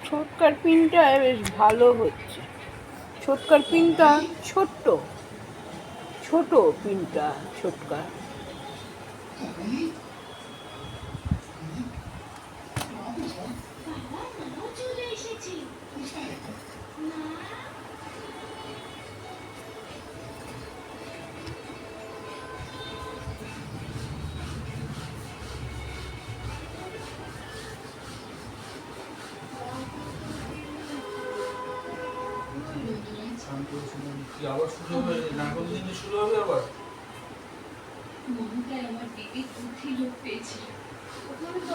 ছোটকার পিনটা বেশ ভালো হচ্ছে। ছোটকার পিনটা ছোট পিনটা ছোটকার। আবার শুরু হবে না, কোন দিন শুরু হবে আবার। মমতায় আমার বিবেক বুদ্ধি লোপ পেয়েছিল।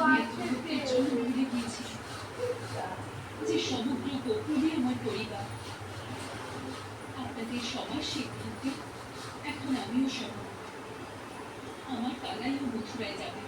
আমি জন্য ভুলে গিয়েছি যে সমগ্র গোকুলই আমার পরিবার। আপনাদের সবার সিদ্ধান্তে এখন আমিও সফল। আমার কালাইও মথুরায় যাবে।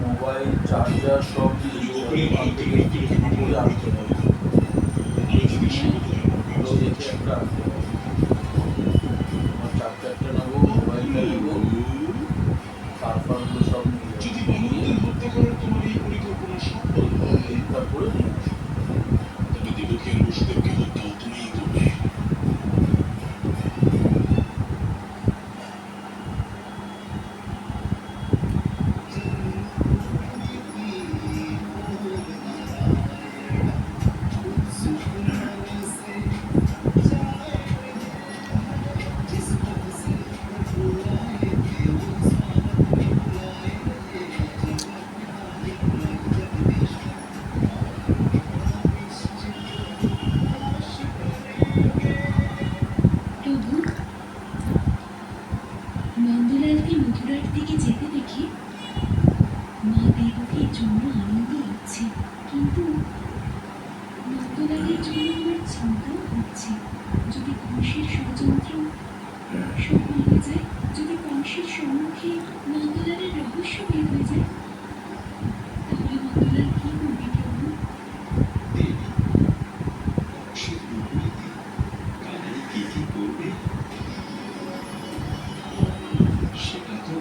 মোবাইল চার্জার সব করে আনতে হবে। দেখে একটা চার্জারটা নেবো, মোবাইলটা নেবো, তারপরগুলো সব নিয়ে তারপরে নন্দলালকে মথুরার দিকে যেতে দেখি মা দেবকীর জন্য আনন্দ হচ্ছে, কিন্তু নন্দলালের জন্য আমার চিন্তাও হচ্ছে। যদি কংসের ষড়যন্ত্র সফল হয়ে যায়, যদি কংসের সম্মুখে নন্দলালের রহস্য বের হয়ে যায়, তাহলে নন্দলাল কি করবে প্রভু? সেটা তো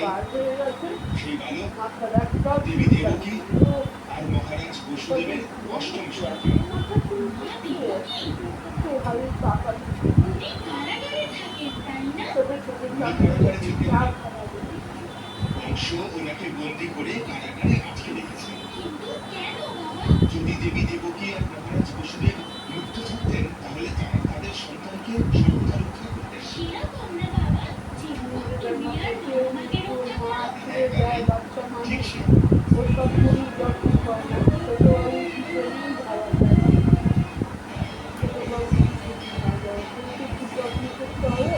বার হয়ে গেছে, সেই বালক মাথার একটাও দেবী চুল দেবকী নেই। ও আর মহারাজ বসুদেবের অষ্টম সন্তান। মাথা চুল শুকিয়ে একটু হালকা পাতলা উনি কারাগারে থাকেন তাই না? ছোট ছোট উনি কারাগারে থাকেন। চার খানা দেবী। কংস ওনাকে বন্দি করে কারাগারে আটকে রেখেছে। কিন্তু কেন বাবা? যদি দেবী দেবকী আর মহারাজ বসুদেব মুক্ত থাকতেন তাহলে তারা তাদের সন্তানকে সর্বদা রক্ষা করতেন। সেরকম না বাবা, যেমন তুমি আর তোমাকে রক্ষা করো। মা ছুঁড়ে দেয় বাচ্চা ঠিক মানুষ, সে ওসব কোনো যত্ন করে না। ছোটবাবু পিছনেই ধারা দেয়, ছোটবাবু পিছনে ধারা দেয়, কিন্তু একটু যত্ন করতে হবে।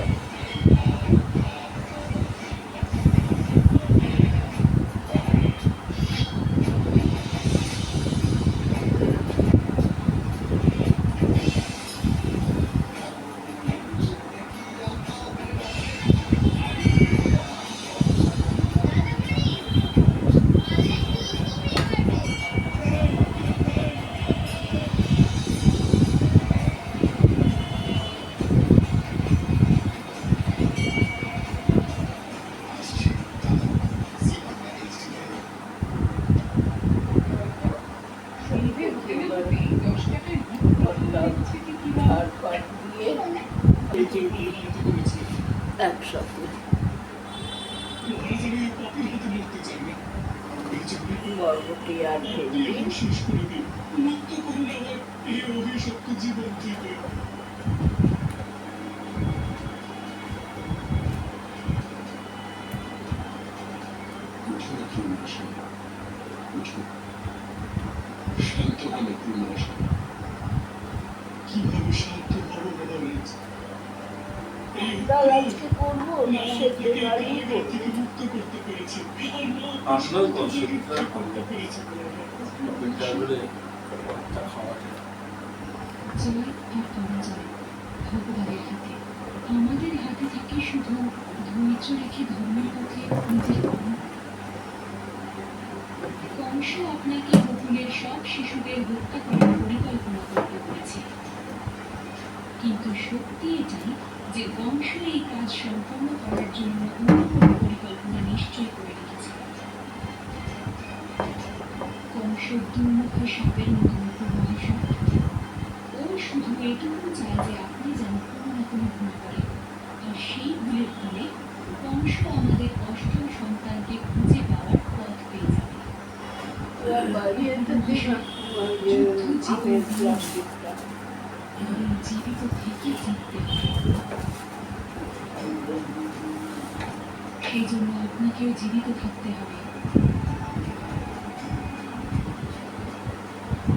আসছে দাদা জি বাংলা এইচডি। ধার পাট দিয়ে একসাথে মহারাজ আমি পাপের হাতে মরতে চাই না। এই জন্য বরবটি আর ভেন্ডি আমাকে শেষ করে দিন। মুক্ত করুন আমার এই অভিশপ্ত জীবন থেকে। উঠুন পূর্ণাশা, উঠুন। শান্ত হন পূর্ণাশা। কিভাবে শান্ত হব মহারাজ? এই ডাল আজকে করবো না সেদ্ধ ডালই কারাগার করবো। থেকে মুক্ত করতে পেরেছে। আপনার কনসেপ্টটা করতে পেরেছে। ইন্টারভিউলে একটা খাওয়া যায়। জয় আর পরাজয় ভগবানের হাতে। আমাদের হাতে থাকে শুধু ধৈর্য রেখে ধর্মের পথে নিজের কর্ম করা। কংস আপনাকে গোকুলের সব শিশুদের হত্যা করার পরিকল্পনা করতে বলেছে, কিন্তু সত্যি এটাই যে কংস এই কাজ সম্পন্ন করার জন্য অন্য কোনো পরিকল্পনা নিশ্চয় করে রেখেছে। কংস দুর্মুখ সাপের মতো মুখর মহাসাপ। ও শুধু এটুকু চায় যে আপনি যেন কোনো না কোনো ভুল করেন, আর সেই ভুলের ফলে কংস আমাদের অষ্টম সন্তানকে খুঁজে পাওয়ার পথ পেয়ে যাবে। এবার বাড়িয়ে তো দিলাম আমের প্লাস্টিকটা। আমাদের জীবিত থেকে জিততে হবে। সেই জন্য আপনাকেও জীবিত থাকতে হবে।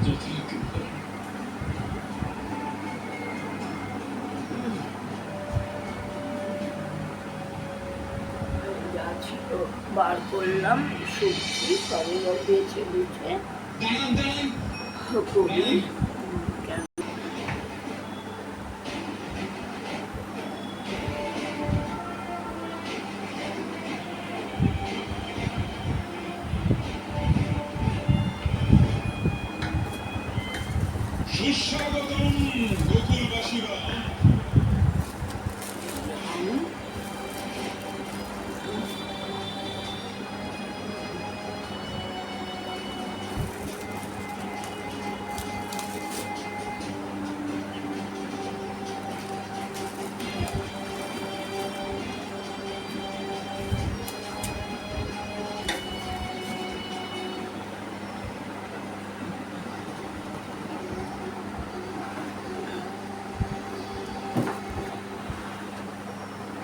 যথাকৃপা। যা ছিল বার করলাম, সবজি সবে বেছে বেছে দাঁড়ান দাঁড়ান। করি। সুস্বাগতম গোকুলবাসীরা।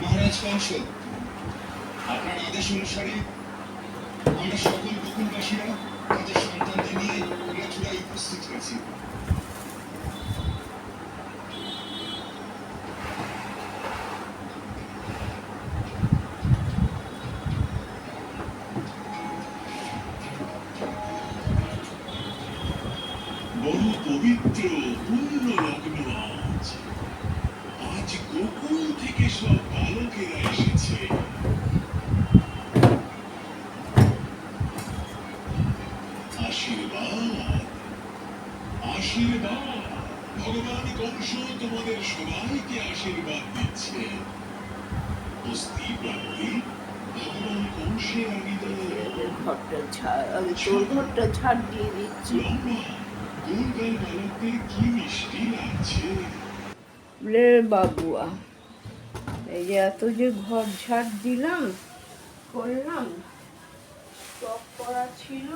মহারাজ কংস, আপনার আদেশ অনুসারে আমরা সকল গোকুলবাসীরা তাদের সন্তানদের নিয়ে মথুরায় উপস্থিত হয়েছি। বড় পবিত্র পূর্ণ লগ্ন আজ। আজ গোকুল থেকে সব বালকেরা এসেছে। আশীর্বাদ, আশীর্বাদ। ভগবান কংস তোমাদের সবাইকে আশীর্বাদ দিচ্ছে। অস্থি প্রাপ্তি, ভগবান অংশে আমি ঘরটা ঝাড়, আমি তোর ঘরটা ঝাড় দিয়ে দিচ্ছি। তোর গায়ে ঢালাতে কি মিষ্টি লাগছে। লে বাবুয়া, এই যে এত যে ঘর ঝাড় দিলাম করলাম, স্টক করা ছিল,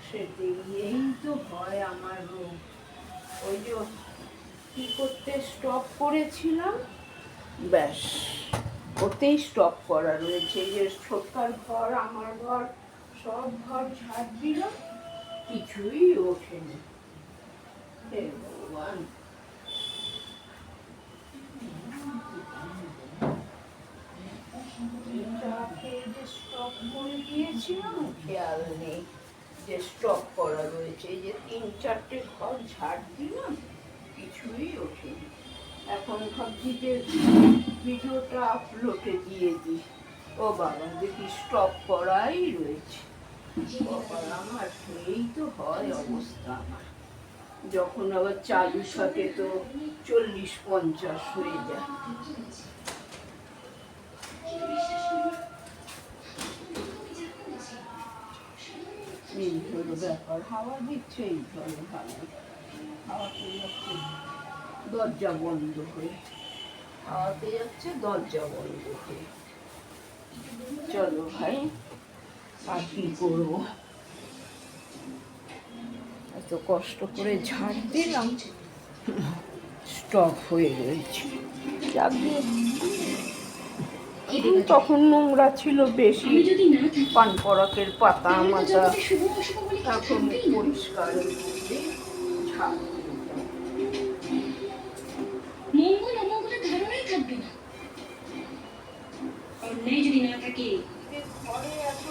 সেটা এই তো হয় আমার রোগ। ওই যে কি করতে স্টপ করেছিলাম, ব্যাস ওতেই স্টপ করা রয়েছে। এই যে ছোটকার ঘর, আমার ঘর, সব ঘর ঝাড় দিলাম, কিছুই ওঠেনি। হে ভগবান, চা খেয়ে যে স্টপ করে দিয়েছিলাম খেয়াল নেই যে স্টপ করা রয়েছে। এই যে 3-4টে ঘর ঝাড় দিলাম, কিছুই ওঠেনি। এখন ভাবছি যে ভিডিওটা আপলোডে দিয়ে দিই। ও বাবা, দেখি স্টপ করাই রয়েছে। বাবা আমার, এই তো হয় অবস্থা আমার। যখন আবার চালু থাকে তো 40-50 হয়ে যায়। এই হলো ব্যাপার, হাওয়া দিচ্ছে, এই হলো ভালো। হাওয়াতে যাচ্ছে দরজা বন্ধ হয়ে, হাওয়াতে যাচ্ছে দরজা বন্ধ হয়ে। চলো ভাই, আর কি করবো, এত কষ্ট করে ঝাড় দিলাম, স্টপ হয়ে রয়েছে। তখন নোংরা ছিল বেশি, পান পরাকের পাতা মাথা, এখন পরিষ্কার ঝাড় মঙ্গল অমঙ্গলের ধারণাই থাকবে না। অন্যায় যদি না থাকে, ঘরে এত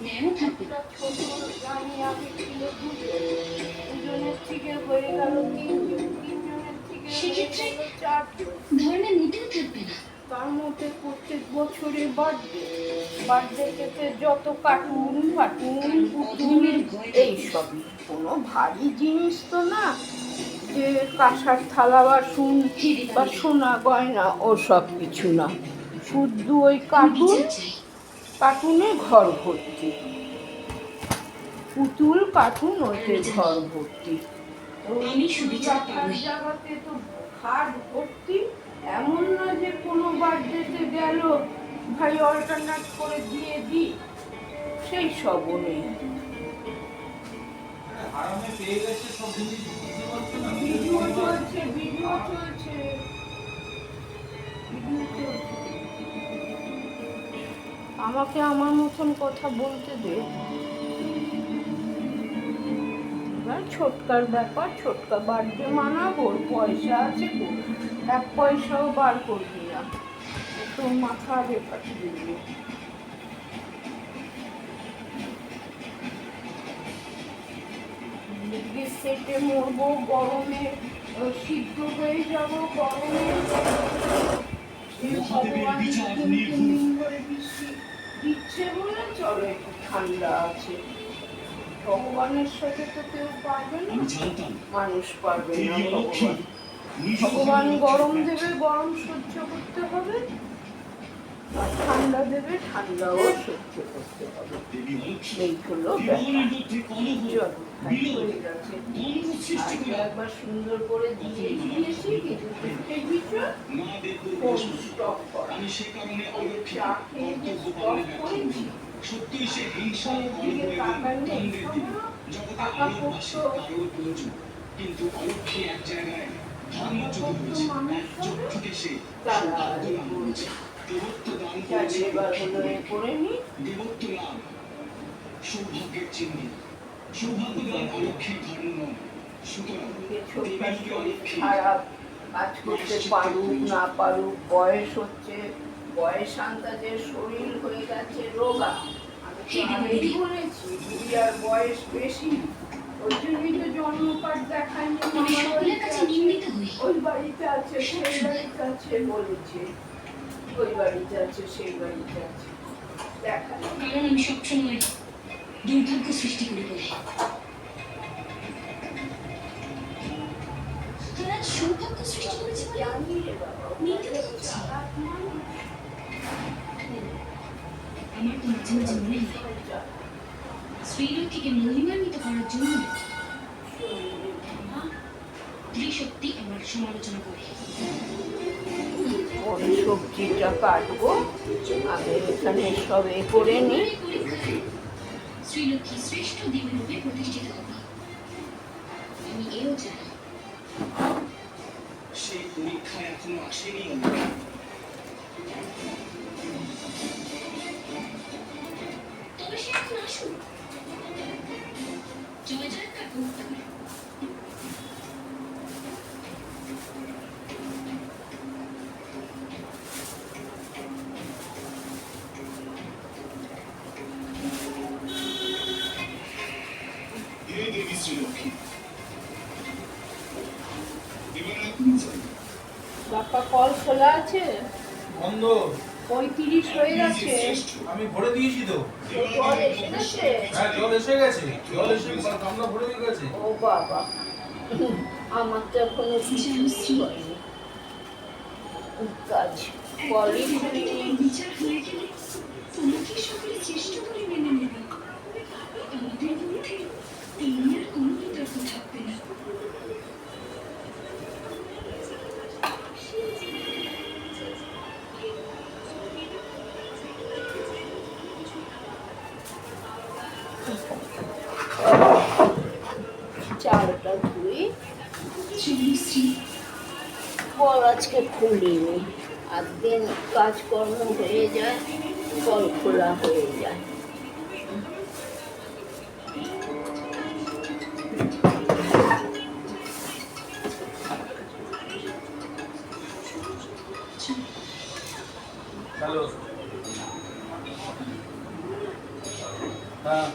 ন্যায়ও থাকবে না। ছোট জানি আগে ছিল দুজনের থেকে হয়ে গেল তিনজন, তিনজনের থেকে সেক্ষেত্রে 4জন। ধর্মের মোটেও থাকবে না। তার মধ্যে প্রত্যেক বছরে বার্থডেতে যত কার্টুন পুতুল এইসবই, কোনো ভারী জিনিস তো না যে কাঁসার থালা বাসন বা সোনা গয়না, ও সব কিছু না, শুধু ওই কার্টুনে ঘর ভর্তি, পুতুল কার্টুন, ওইতে ঘর ভর্তি। আমি সুবিচার পাবো। জায়গাতে তো খাট ভর্তি, এমন না যে কোনো বার্থডেতে গেল ভাই অল্টারনেট করে দিয়ে দিই, সেই সবও নেই। আরামে পেয়ে গেছে সব জিনিস, বুঝতে পারছো না? ভিডিও চলছে, ভিডিও চলছে। আমাকে আমার মতন কথা বলতে দে। এবার ছোটকার ব্যাপার, ছোটকা বার্থডে মানাবো, পয়সা আছে তো, 1 পয়সাও বার করবি না, তোর মাথা আগে পাঠিয়ে দিবি। সেটে মরবো গরমে, সিদ্ধ হয়ে যাবো গরমে। ভগবান বৃষ্টি দিচ্ছে বলে চলো একটু ঠান্ডা আছে। ভগবানের সাথে তো কেউ পারবে না, মানুষ পারবে না। ভগবান গরম দেবে, গরম সহ্য করতে হবে, আর ঠান্ডা দেবে, ঠান্ডাও সহ্য করতে হবে। এই হলো ব্যাপার। হয়ে গেছে, একবার সুন্দর করে দিয়ে দিয়েছি, কিছু স্টপ করা, চা খেয়ে যে স্টপ করেছি, টাকা নেই, টাকা করতো মানুষ তারা এবার হলো এ করে নি। সৌভাগ্যের চিহ্ন, সৌভাগ্যবান অলক্ষীর ধর্ম নয়। সুতরাং খারাপ কাজ করতে পারুক না পারুক, বয়স হচ্ছে, বয়স আন্দাজে শরীর হয়ে গেছে রোগা। আমি তো আগেই বলেছি বুড়িয়ার বয়স বেশি, ওই জন্যই তো জন্মপাট দেখায়নি। ওই বাড়িতে আছে, সেই বাড়িতে আছে বলেছে, ওই বাড়িতে আছে, সেই বাড়িতে আছে, দেখায়। কারণ আমি সবসময় দুর্ভাগ্য সৃষ্টি করি বলে। আজ সৌভাগ্য সৃষ্টি করেছে বলে জানি রে বাবা, নিতে হচ্ছে। আমার তোমার জন্য জন্মে নেই। শ্রীলক্ষ্মীকে মহিমান্বিত করার জন্য ত্রিশক্তি আমার সমালোচনা করে। ওর সবজিটা কাটবো, আমি এখানে সব করে নিই। শ্রীলক্ষ্মী শ্রেষ্ঠ দেবী রূপে প্রতিষ্ঠিত হবে। আমি এও চাই সেই পরীক্ষা এখনো আসেনি। তবে সে এখন আসুন, জয় জয়কার করতে হবে। হে দেবী শ্রীলক্ষ্মী, এবার আপনি যান। বাপ্পা কল খোলা আছে, বন্ধ। 35 হয়ে গেছে। আমি ভরে দিয়েছি তো। জল এসে গেছে। হ্যাঁ, জল এসে গেছে, জল এসে গামলা ভরে দিয়ে গেছে। ও বাবা, আমার তো এখনো কিছুই হয়নি কাজ। কলই খুলিনি। বিচার হয়ে গেলে তোমাকে সকলে চেষ্টা করে মেনে নেবে। আমাদের মধ্যে এই আর কোনো বিতর্ক থাকবে না। চালটা ধুই। চন্দ্রশ্রী, কল আজকে খুলিনি, আর দিন কাজকর্ম হয়ে যায়, কল খোলা হয়ে যায়। হ্যালো। হ্যাঁ,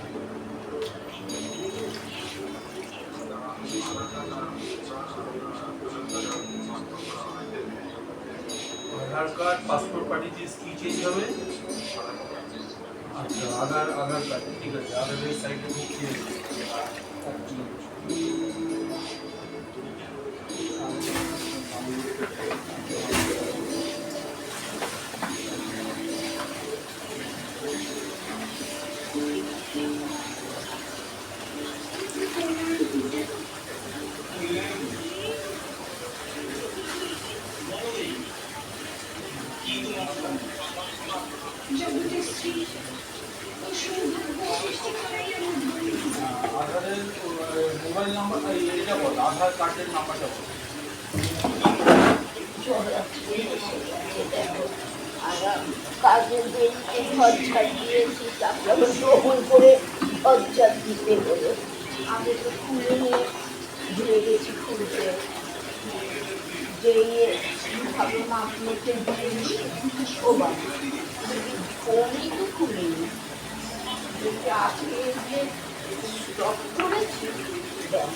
আধার কার্ড, পাসপোর্ট পাঠিয়েছিস, কি চেঞ্জ হবে? আচ্ছা, আধার কার্ড, ঠিক আছে, আধারের সাইডে ঢুকিয়ে জগতের শ্রী ও সৌভাগ্য সৃষ্টি করাই আমার ধর্ম। আধারের মোবাইল নাম্বার, এটা বল, আধার কার্ডের নাম্বারটা বল। আর কাজের দেরিতে ঘর ঝাড় দিয়েছি, তারপরে গ্রহণ করে ঘর ঝাড় দিতে হলো। আমি তো খুলে নিয়ে ভুলে গেছি খুলতে। যেয়ে ভাবলাম আপনাকে দিয়ে দিই। ও বাবা, ফোনই তো খুলিনি। যেটা আজকে যে স্টপ করেছি, ব্যাস।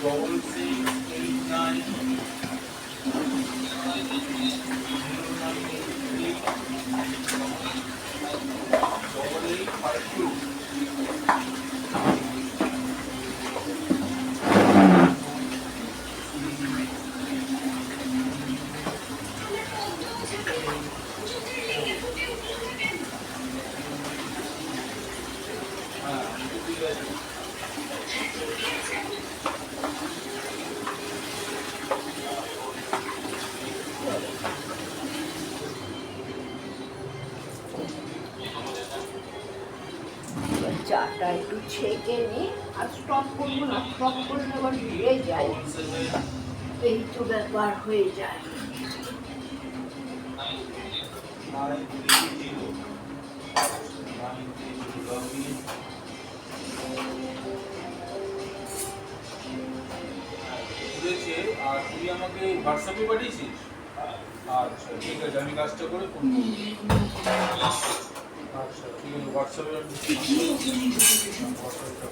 Double 689 8852 চাটা একটু ছেঁকে নিই, আর স্টপ করবো না, স্টপ করলে আবার ভিড়ে যায়, এই তো ব্যাপার হয়ে যায়। বুঝেছে। আর তুই আমাকে হোয়াটসঅ্যাপে পাঠিয়েছিস? আচ্ছা, ঠিক আছে, আমি কাজটা করে ফোন করবো। আচ্ছা, ঠিক আছে, হোয়াটসঅ্যাপে আমি হোয়াটসঅ্যাপটা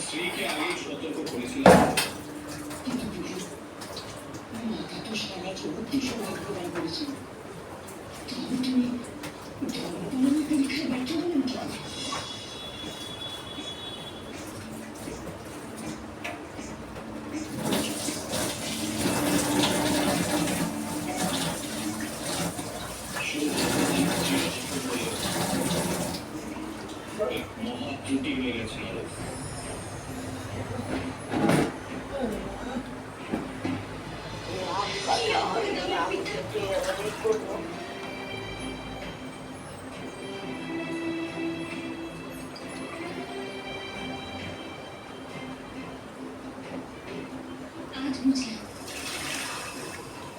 স্ত্রীকে আগেই সতর্ক করেছিলাম। কিন্তু বিশু, মাতা তো সারা জগৎকে সৌভাগ্যবান করেছিল। তবু তুমি ধর্মপালনের পরীক্ষায় ব্যর্থ হলেন কেন? মহা ত্রুটি হয়ে গেছে। আম কাটা হয়নি, আম কেটে এবার এ করবো। আজ বুঝলাম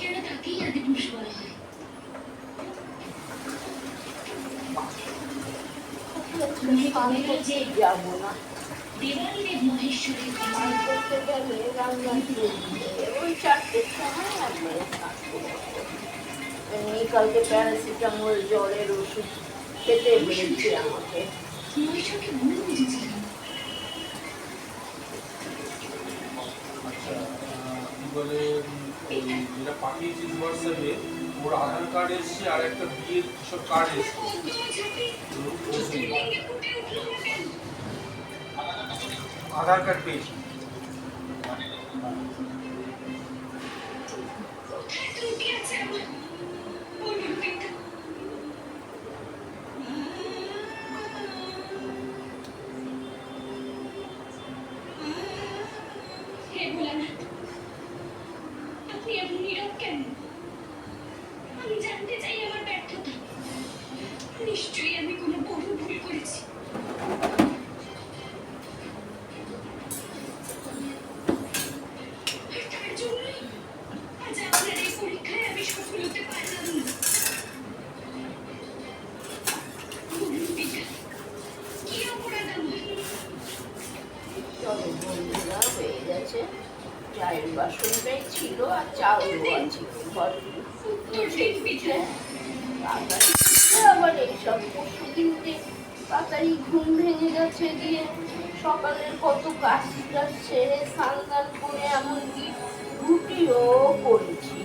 কেন তাকেই আদিপুরুষ বলা হয়। যে যাবো না, দেবাদিদেব মহেশ্বরের স্নান করতে গেলে রান্না দিয়ে দিলে ওই 4টের সময় একবারে স্নান করবো। এমনি কালকে প্যারাসিটামল জ্বরের ওষুধ খেতে বলেছে আমাকে। মহেশ্বরকে ভুল বুঝেছিলাম। আচ্ছা কি বলে ওই যেটা পাঠিয়েছিস হোয়াটসঅ্যাপে ওর আধার কার্ড এসছে আর একটা বিয়ের সব কার্ড এসছে আধার কার্ড পেয়েছি কোথায় ত্রুটি আছে আমার? বলুন পিতা। হে ভোলানাথ, আপনি এমন নীরব কেন? আমি জানতে চাই আমার ব্যর্থতা। নিশ্চয়ই আমি কোনো বড় ভুল করেছি। আর তার জন্যই আজ আপনার এই পরীক্ষায় আমি সফল হতে পারলাম না। বলুন পিতা, কি অপরাধ আমার? চলো বন্ধুরা, হয়ে গেছে। চায়ের বাসনটাই ছিল আর চাউলও আছে ঘর মুছে মুছে। আবার এইসব পশু কিনতে তাড়াতাড়ি ঘুম ভেঙে গেছে, দিয়ে সকালের কত কাজ টাজ সেরে স্নান টান করে এমনকি রুটিও করেছি।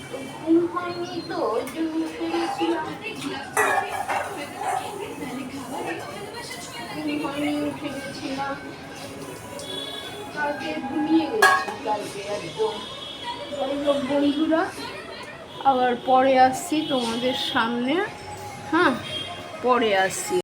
তো ঘুম হয়নি, তো ওই জন্য উঠে গেছিলাম। ঘুম হয়নি, উঠে গেছিলাম। কালকে ঘুমিয়ে গেছি, কালকে একদম। যাই হোক বন্ধুরা, আবার পরে আসছি তোমাদের সামনে। হ্যাঁ, পরে আসছি।